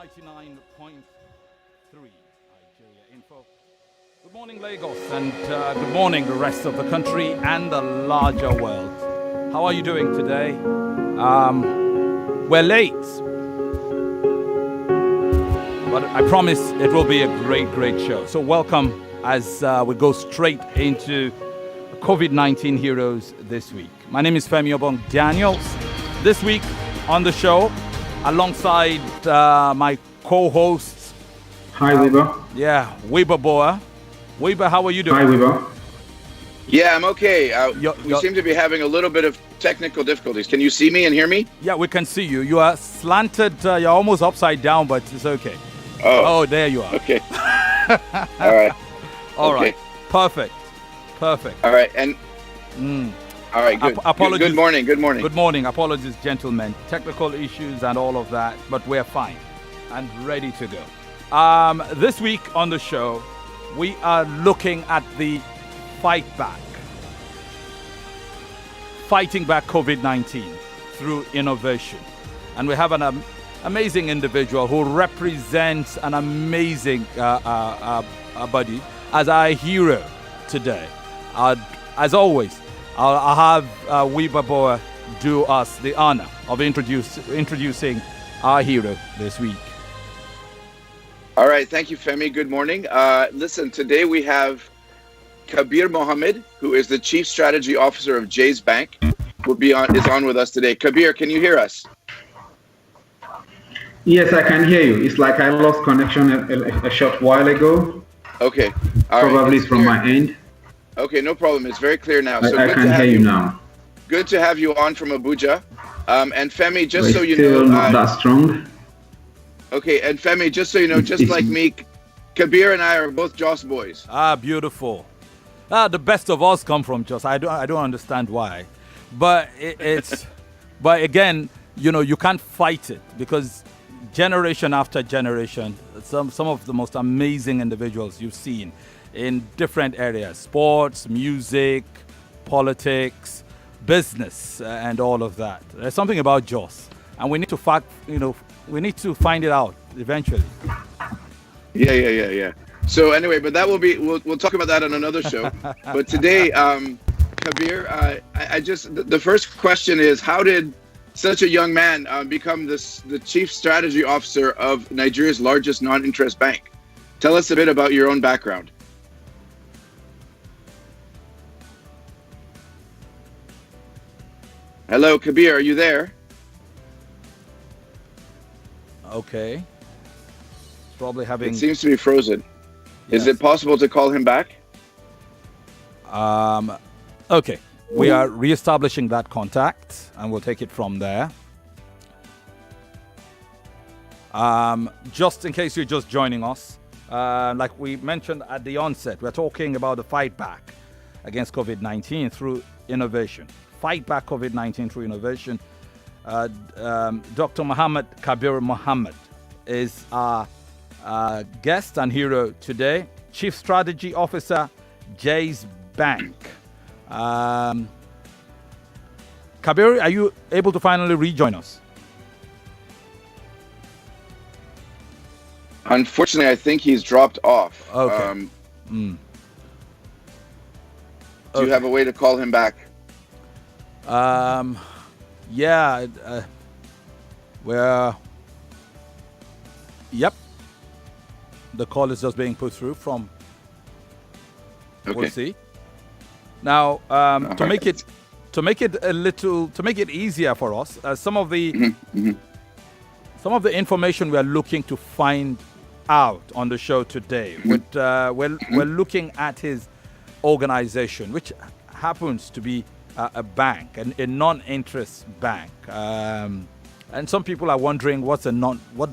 99.3 Nigeria Info. Good morning, Lagos, and good morning, the rest of the country and the larger world. How are you doing today? We're late, but I promise it will be a great show. So welcome as we go straight into COVID-19 heroes this week. My name is Femi Obong-Daniels. This week on the show, alongside my co-hosts. Hi, Wiebe. Wiebe Boer. Wiebe, how are you doing? Hi, Wiebe. Yeah, I'm okay. We seem to be having a little bit of technical difficulties. Can you see me and hear me? Yeah, we can see you. You are slanted. You're almost upside down, but it's okay. Oh, there you are. Okay. All right. All right. Perfect. All right. And all right. Good. Apologies. Good morning. Good morning. Apologies, gentlemen. Technical issues and all of that, but we're fine and ready to go. This week on the show, we are looking at the Fightback. Fighting back COVID-19 through innovation. And we have an amazing individual who represents an amazing body as our hero today. As always, I'll have Wiebe Boer do us the honor of introducing our hero this week. All right. Thank you, Femi. Good morning. Listen, today we have Kabir Mohammed, who is the Chief Strategy Officer of Jaiz Bank, is on with us today. Kabir, can you hear us? Yes, I can hear you. It's like I lost connection a short while ago. Okay. Probably from my end. Okay, no problem. It's very clear now. So I can hear you now. Good to have you on from Abuja. And Femi, just so you still know, not that strong. Okay, and Femi, just so you know, just like me, Kabir and I are both Jos boys. Beautiful. The best of us come from Jos. I don't understand why, but but again, you can't fight it because generation after generation, some of the most amazing individuals you've seen in different areas: sports, music, politics, business, and all of that. There's something about Jos, and we need to find it out eventually. Yeah. So anyway, but that will be we'll talk about that on another show. But today, Kabir, the first question is, how did such a young man become the Chief Strategy Officer of Nigeria's largest non-interest bank? Tell us a bit about your own background. Hello, Kabir, are you there? Okay. Probably having. It seems to be frozen. Yes. Is it possible to call him back? Okay. We are reestablishing that contact, and we'll take it from there. Just in case you're just joining us, like we mentioned at the onset, we're talking about the fight back against COVID-19 through innovation. Fight back COVID-19 through innovation. Dr. Kabir Mohammed is our guest and hero today, Chief Strategy Officer, Jaiz Bank. Kabir, are you able to finally rejoin us? Unfortunately, I think he's dropped off. Okay. Do you have a way to call him back? Yeah. Yep. The call is just being put through from. Okay. We'll see. Now, to make it easier for us, some of the information we are looking to find out on the show today. We're looking at his organization, which happens to be a bank, a non-interest bank. And some people are wondering what do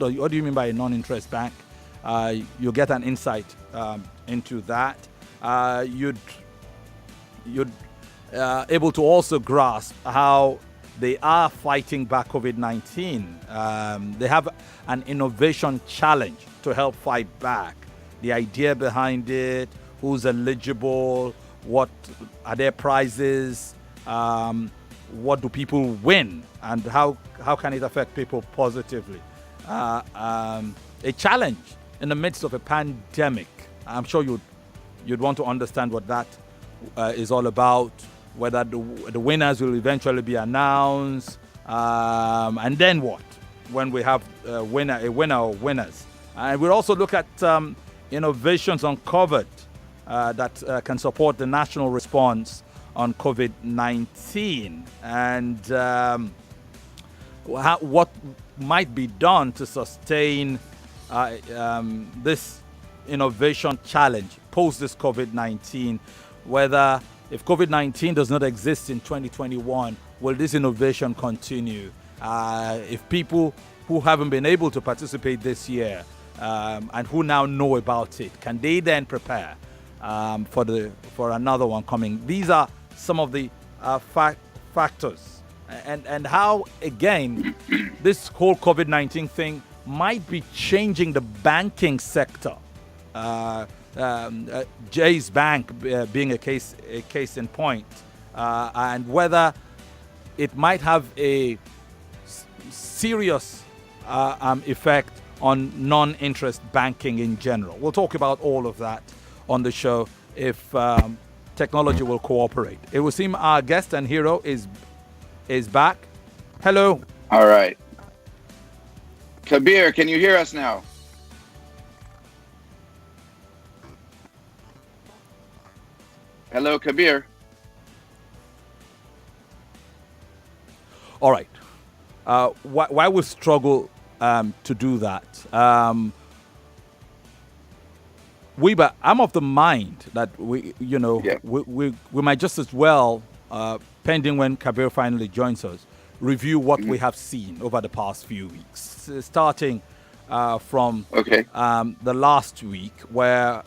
you mean by a non-interest bank? You'll get an insight into that. You'd able to also grasp how they are fighting back COVID-19. They have an innovation challenge to help fight back. The idea behind it, who's eligible, what are their prizes, what do people win, and how can it affect people positively. a challenge in the midst of a pandemic. I'm sure you'd want to understand what that is all about, whether the winners will eventually be announced, and then what when we have a winner or winners. And we'll also look at innovations uncovered that can support the national response on COVID-19, and what might be done to sustain this innovation challenge post this COVID-19. Whether if COVID-19 does not exist in 2021, will this innovation continue? If people who haven't been able to participate this year and who now know about it, can they then prepare for another one coming? These are some of the factors, and how again this whole COVID-19 thing might be changing the banking sector. Jaiz Bank being a case in point, and whether it might have a serious effect on non-interest banking in general. We'll talk about all of that on the show if technology will cooperate. It will seem our guest and hero is back. Hello. All right. Kabir, can you hear us now? Hello, Kabir. All right. Why we struggle to do that? Wiebe, I'm of the mind that we might just as well, pending when Kabir finally joins us, review what we have seen over the past few weeks, starting from the last week, where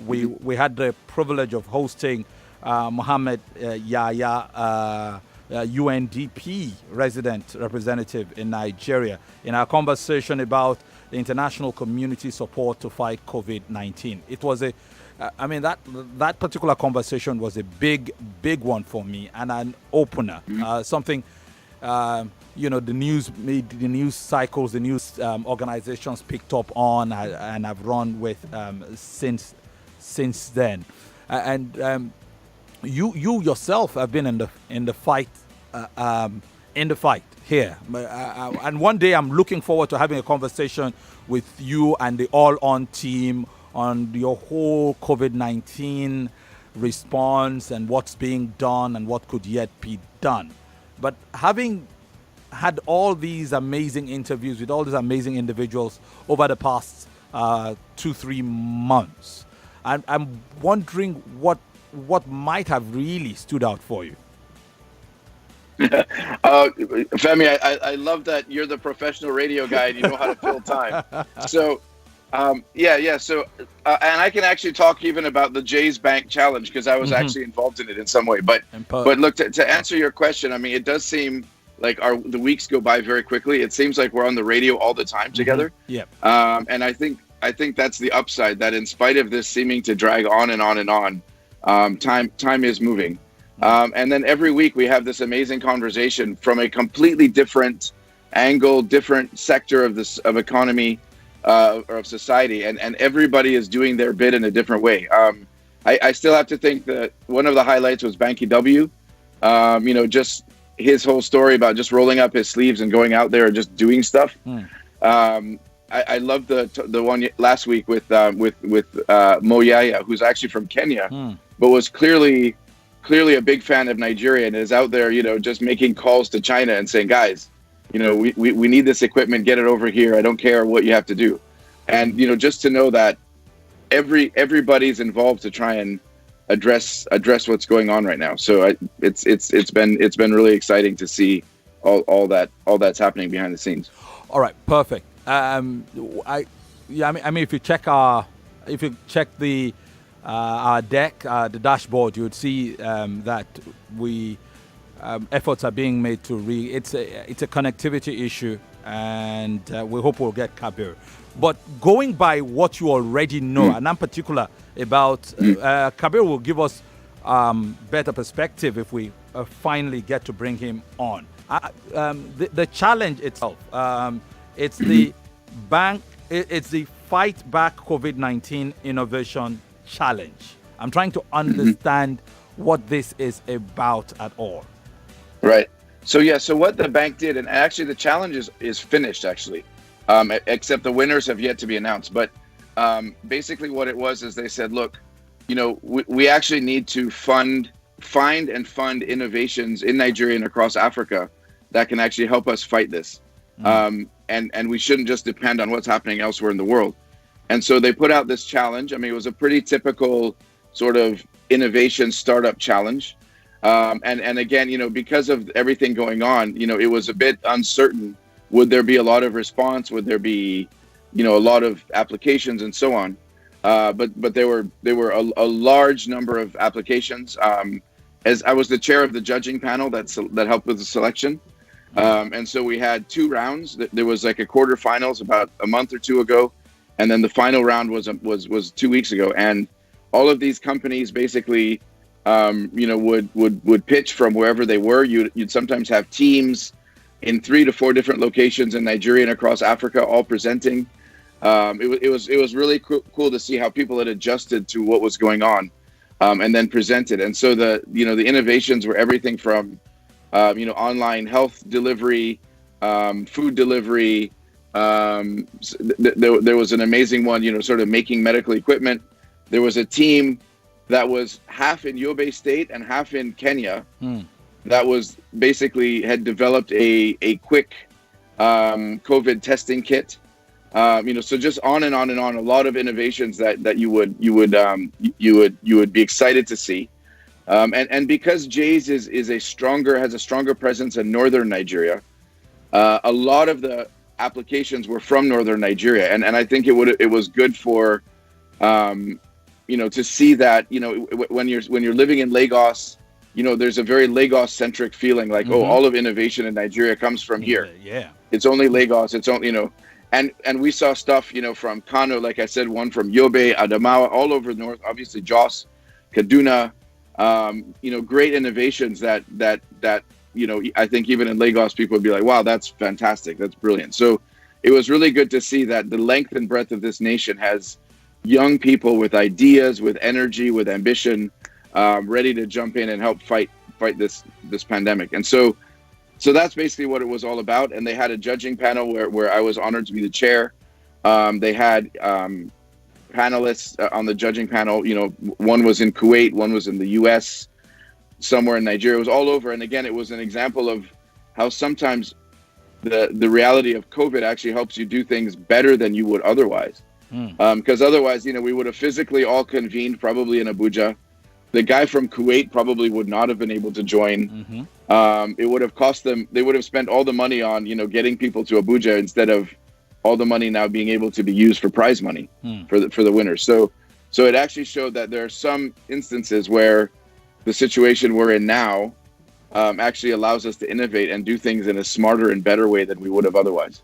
we had the privilege of hosting Mohammed Yahya, UNDP resident representative in Nigeria, in our conversation about the international community support to fight COVID-19. It was that particular conversation was a big one for me, and an opener, something the news cycles, the news organizations picked up on and have run with since then. You yourself have been in the fight here, and one day I'm looking forward to having a conversation with you and the All On team on your whole COVID-19 response and what's being done and what could yet be done. But having had all these amazing interviews with all these amazing individuals over the past 2-3 months, I'm wondering what might have really stood out for you. Femi, I love that you're the professional radio guy and you know how to fill time. So, So, and I can actually talk even about the Jaiz Bank challenge because I was actually involved in it in some way. But look, to answer your question, I mean, it does seem like the weeks go by very quickly. It seems like we're on the radio all the time together. Yeah. And I think that's the upside, that in spite of this seeming to drag on and on and on, time is moving. And then every week we have this amazing conversation from a completely different angle, different sector of economy, or of society, and everybody is doing their bit in a different way. I still have to think that one of the highlights was Banky W. Just his whole story about just rolling up his sleeves and going out there and just doing stuff. I love the one last week with Mo Yaya, who's actually from Kenya, but was clearly a big fan of Nigeria and is out there, just making calls to China and saying, guys, we need this equipment, get it over here. I don't care what you have to do. And, just to know that everybody's involved to try and address what's going on right now. So it's been really exciting to see all that's happening behind the scenes. All right. Perfect. If you check the our deck, the dashboard, you would see that efforts are being made to it's a connectivity issue, and we hope we'll get Kabir. But going by what you already know, and I'm particular about Kabir will give us better perspective if we finally get to bring him on. The challenge itself, it's the It's the Fightback COVID-19 Innovation Challenge. I'm trying to understand what this is about at all. Right. So what the bank did, and actually the challenge is finished actually, except the winners have yet to be announced. But basically what it was is they said, look, we actually need to find and fund innovations in Nigeria and across Africa that can actually help us fight this. And we shouldn't just depend on what's happening elsewhere in the world. And so they put out this challenge. I mean, it was a pretty typical sort of innovation startup challenge. And again, because of everything going on, it was a bit uncertain. Would there be a lot of response? Would there be, a lot of applications and so on? But there were a large number of applications. As I was the chair of the judging panel that helped with the selection. And so we had 2 rounds. There was like a quarterfinals about a month or 2 ago. And then the final round was 2 weeks ago. And all of these companies basically, would pitch from wherever they were. You'd sometimes have teams in 3 to 4 different locations in Nigeria and across Africa, all presenting. It was really cool to see how people had adjusted to what was going on, and then presented. And so the innovations were everything from, online health delivery, food delivery. There was an amazing one, sort of making medical equipment. There was a team that was half in Wiebe state and half in Kenya. That was basically had developed a quick COVID testing kit. So just on and on and on, a lot of innovations that you would be excited to see. And because Jaiz has a stronger presence in northern Nigeria, a lot of the applications were from northern Nigeria, and I think it was good for to see that when you're living in Lagos, there's a very Lagos centric feeling like all of innovation in Nigeria comes from here. Yeah. It's only Lagos. It's only and we saw stuff from Kano, like I said, one from Wiebe, Adamawa, all over the north. Obviously Jos, Kaduna. Great innovations that I think even in Lagos people would be like, wow, that's fantastic, that's brilliant. So it was really good to see that the length and breadth of this nation has young people with ideas, with energy, with ambition, ready to jump in and help fight this pandemic. And so that's basically what it was all about. And they had a judging panel where I was honored to be the chair. They had panelists on the judging panel. One was in Kuwait, one was in the US, somewhere in Nigeria. It was all over. And again, it was an example of how sometimes the reality of COVID actually helps you do things better than you would otherwise. Because otherwise, we would have physically all convened probably in Abuja. The guy from Kuwait probably would not have been able to join. It would have cost them, they would have spent all the money on, getting people to Abuja instead of all the money now being able to be used for prize money for the winners. So it actually showed that there are some instances where the situation we're in now actually allows us to innovate and do things in a smarter and better way than we would have otherwise.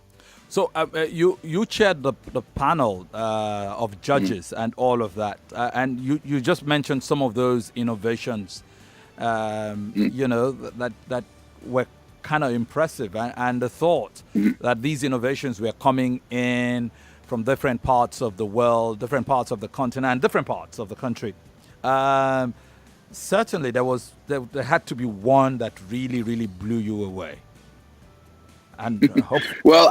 So you chaired the panel of judges and all of that, and you just mentioned some of those innovations, that were kind of impressive, and the thought that these innovations were coming in from different parts of the world, different parts of the continent, different parts of the country. Certainly, there had to be one that really, really blew you away. And well,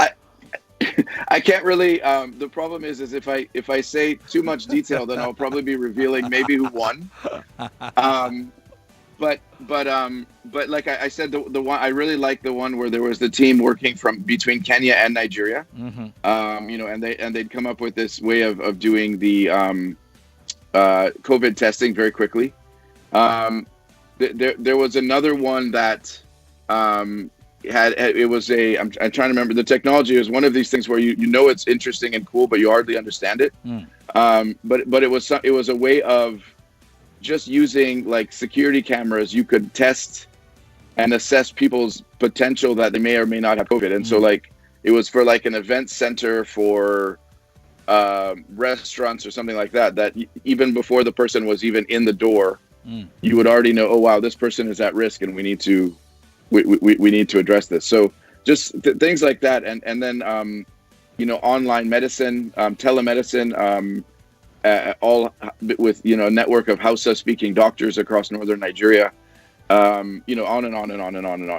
I can't really. The problem is if I say too much detail, then I'll probably be revealing maybe who won. But like I said, the one I really like the one where there was the team working between Kenya and Nigeria. And they'd come up with this way of doing the COVID testing very quickly. There was another one that I'm trying to remember. The technology is one of these things where it's interesting and cool, but you hardly understand it. But it was a way of just using like security cameras. You could test and assess people's potential that they may or may not have COVID. And so like it was for like an event center for restaurants or something like that even before the person was even in the door, you would already know, oh wow, this person is at risk and we need to address this. So just things like that. And then online medicine, telemedicine, all with a network of Hausa-speaking doctors across northern Nigeria. On and on and on and on and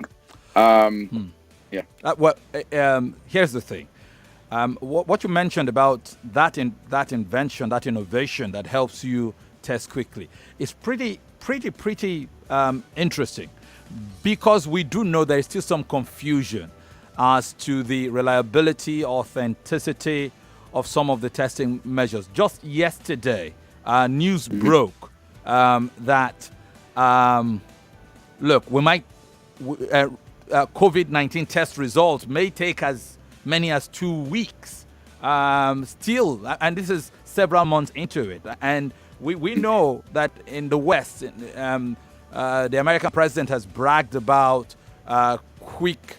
on. Yeah. Here's the thing. What you mentioned about that invention, that innovation that helps you test quickly is pretty interesting, because we do know there is still some confusion as to the reliability, authenticity of some of the testing measures. Just yesterday, news broke that look, COVID-19 test results may take as many as 2 weeks still, and this is several months into it. And we know that in the West, the American president has bragged about quick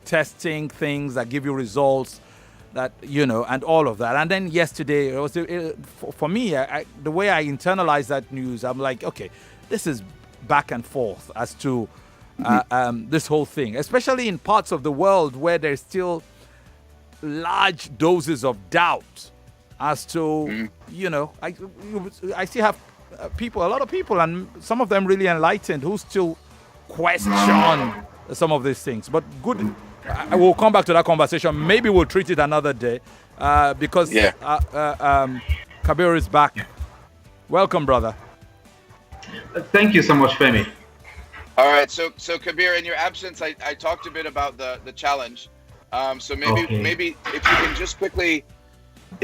testing, things that give you results, that and all of that. And then yesterday, for me, the way I internalized that news, I'm like, okay, this is back and forth as to this whole thing, especially in parts of the world where there's still large doses of doubt as to, I still have a lot of people, and some of them really enlightened, who still question some of these things. But good, I will come back to that conversation. Maybe we'll treat it another day, because Kabir is back. Welcome, brother. Thank you so much, Femi. All right, so Kabir, in your absence, I talked a bit about the challenge. So maybe if you can just quickly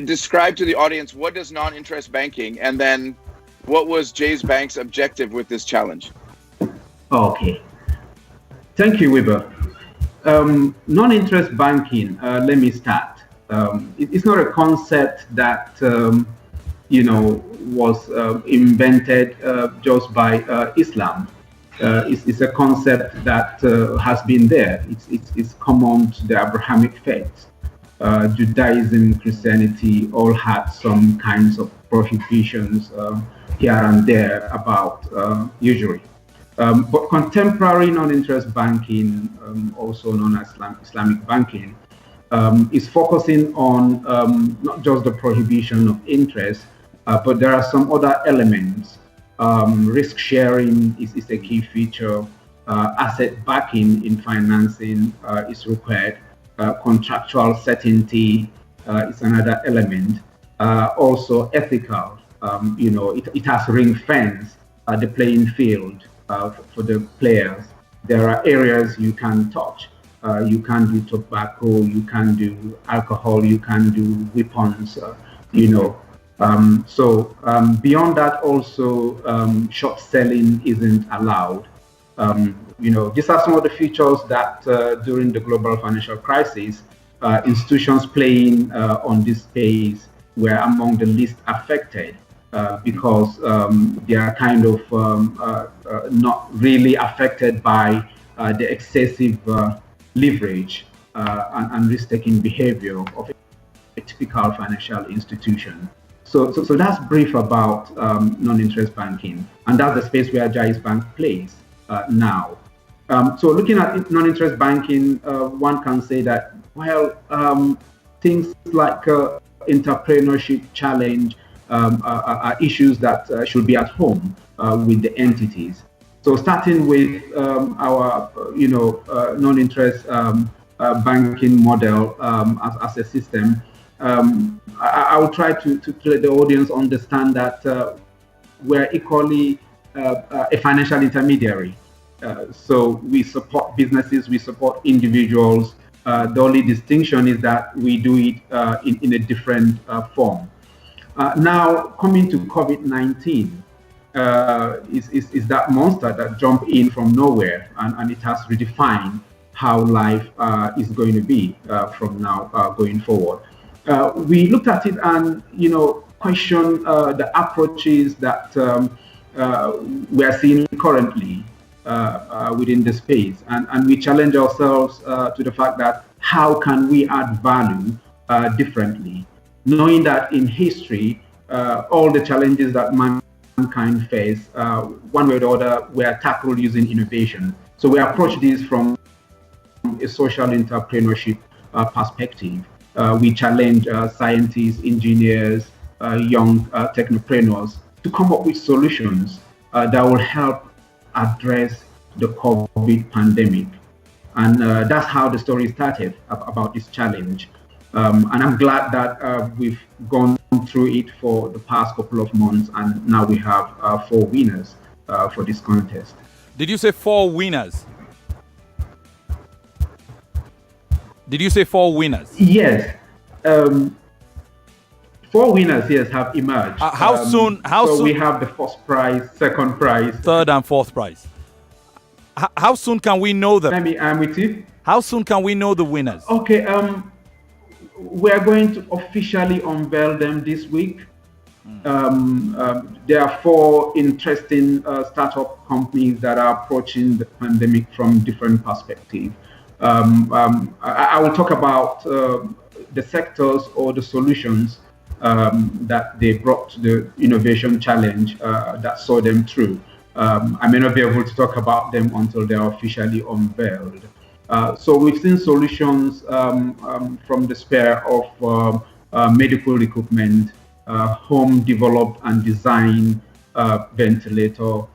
describe to the audience, what is non-interest banking, and then what was Jaiz Bank's objective with this challenge? Okay. Thank you, Wiebe. Non-interest banking, let me start. It's not a concept that was invented just by Islam. It's a concept that has been there. It's common to the Abrahamic faiths. Judaism, Christianity all had some kinds of prohibitions here and there about usury. But contemporary non-interest banking, also known as Islamic banking, is focusing on not just the prohibition of interest, but there are some other elements. Risk sharing is a key feature. Asset backing in financing is required. Contractual certainty is another element. Also ethical. It has ring fence the playing field for the players. There are areas you can touch. You can do tobacco, you can do alcohol, you can do weapons, So beyond that, also short selling isn't allowed. These are some of the features that during the global financial crisis, institutions playing on this space were among the least affected because they are kind of not really affected by the excessive leverage and risk-taking behavior of a typical financial institution. So that's brief about non-interest banking, and that's the space where Jaiz Bank plays now. So looking at non-interest banking, one can say that, things like entrepreneurship challenge are issues that should be at home with the entities. So starting with our, non-interest banking model as a system, I will try to let the audience understand that we're equally a financial intermediary. So we support businesses, we support individuals. The only distinction is that we do it in a different form. Now, coming to COVID-19, is that monster that jumped in from nowhere, and it has redefined how life is going to be from now going forward. We looked at it and, questioned the approaches that we are seeing currently within the space. And we challenge ourselves to the fact that how can we add value differently, knowing that in history, all the challenges that mankind face, one way or the other, were tackled using innovation. So we approach this from a social entrepreneurship perspective. We challenge scientists, engineers, young technopreneurs to come up with solutions that will help address the COVID pandemic. And that's how the story started about this challenge. And I'm glad that we've gone through it for the past couple of months, and now we have 4 winners for this contest. Did you say 4 winners? Did you say 4 winners? Yes. 4 winners, yes, have emerged. How soon? So we have the first prize, second prize, third and fourth prize. How soon can we know them? Femi, I'm with you. How soon can we know the winners? Okay, we're going to officially unveil them this week. There are 4 interesting startup companies that are approaching the pandemic from different perspectives. I will talk about the sectors or the solutions that they brought to the innovation challenge that saw them through. I may not be able to talk about them until they are officially unveiled. So we've seen solutions from the sphere of medical equipment, home developed and designed ventilator.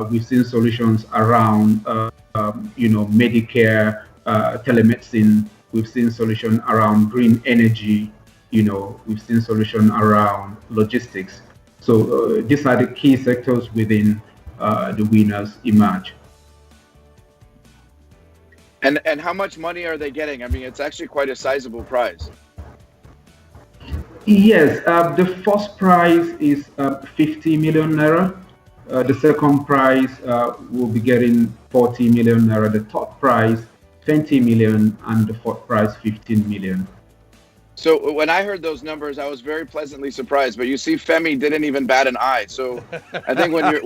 We've seen solutions around, Medicare, telemedicine. We've seen solutions around green energy. We've seen solutions around logistics. So these are the key sectors within the winners emerge. And how much money are they getting? I mean, it's actually quite a sizable prize. Yes, the first prize is 50 million naira. The second prize will be getting 40 million naira. The third prize, 20 million, and the fourth prize, 15 million. So when I heard those numbers, I was very pleasantly surprised. But you see, Femi didn't even bat an eye. So I think when you're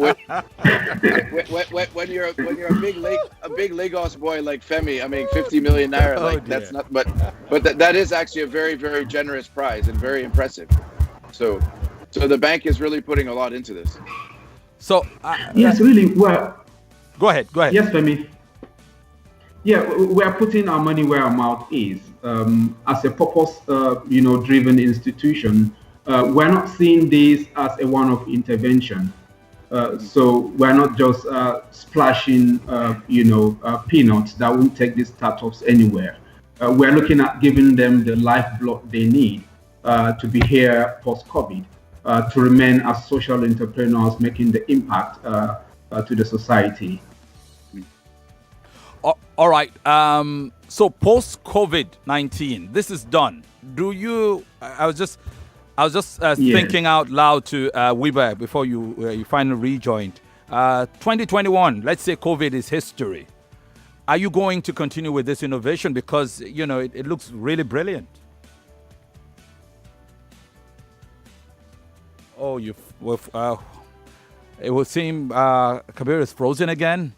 a big Lagos boy like Femi, I mean, 50 million naira, that's not. But that is actually a very, very generous prize and very impressive. So the bank is really putting a lot into this. So yes, really. Well, go ahead. Yes, Femi. Yeah, we are putting our money where our mouth is. As a purpose-driven institution, we're not seeing this as a one-off intervention. So we're not just splashing, peanuts that won't take these startups anywhere. We're looking at giving them the lifeblood they need to be here post-COVID, to remain as social entrepreneurs, making the impact to the society. All right. So post COVID-19, this is done. I was just thinking out loud to Wiebe before you finally rejoined. 2021, let's say COVID is history. Are you going to continue with this innovation because it looks really brilliant? Oh, it will seem Kabir is frozen again.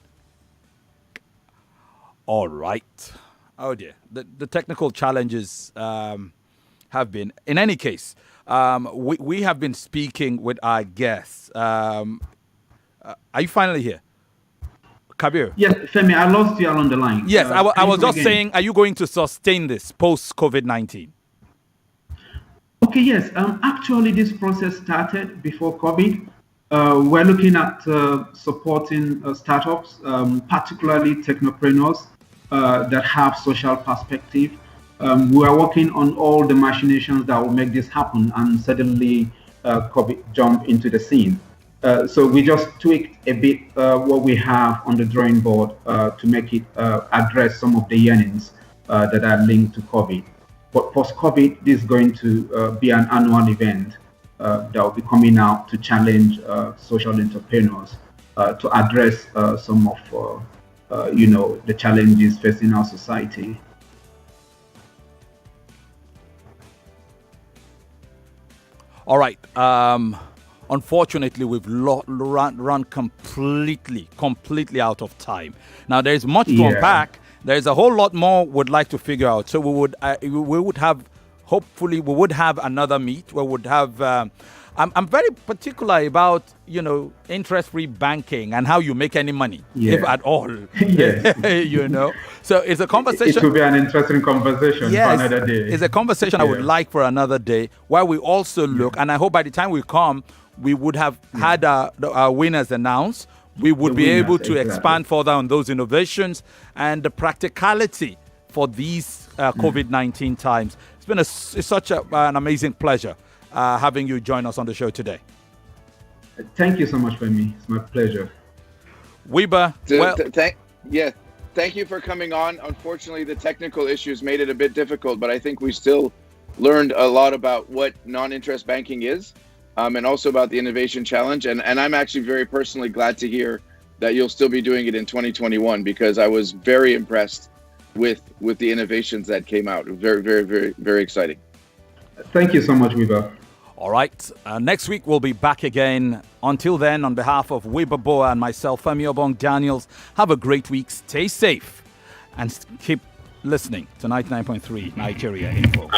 All right. Oh dear. The technical challenges have been. In any case, we have been speaking with our guests. Are you finally here? Kabir? Yes, Femi, I lost you on the line. Yes, I was just saying, are you going to sustain this post-COVID-19? Okay, yes. Actually, this process started before COVID. We're looking at supporting startups, particularly technopreneurs that have social perspective. We are working on all the machinations that will make this happen, and suddenly COVID jumped into the scene. So we just tweaked a bit what we have on the drawing board to make it address some of the yearnings that are linked to COVID. But post-COVID, this is going to be an annual event that will be coming out to challenge social entrepreneurs to address some of the challenges facing our society. All right. Unfortunately, we've run completely out of time. Now, there's much to unpack. There's a whole lot more we'd like to figure out. So we would have, hopefully, we would have another meet. We would have I'm very particular about, interest-free banking and how you make any money, if at all. Yes. So it's a conversation. It will be an interesting conversation for another day. It's a conversation I would like for another day, where we also look, and I hope by the time we come, we would have had our winners announced. We would be able to expand further on those innovations and the practicality for these COVID-19 times. It's been such an amazing pleasure having you join us on the show today. Thank you so much, Femi. It's my pleasure. Wiebe, thank you for coming on. Unfortunately, the technical issues made it a bit difficult, but I think we still learned a lot about what non-interest banking is, and also about the Innovation Challenge. And I'm actually very personally glad to hear that you'll still be doing it in 2021, because I was very impressed with the innovations that came out. Very, very, very, very exciting. Thank you so much, Wiebe. All right. Next week, we'll be back again. Until then, on behalf of Wiebe Boer and myself, Femi Obong-Daniels, have a great week. Stay safe and keep listening to 99.3 Nigeria Info.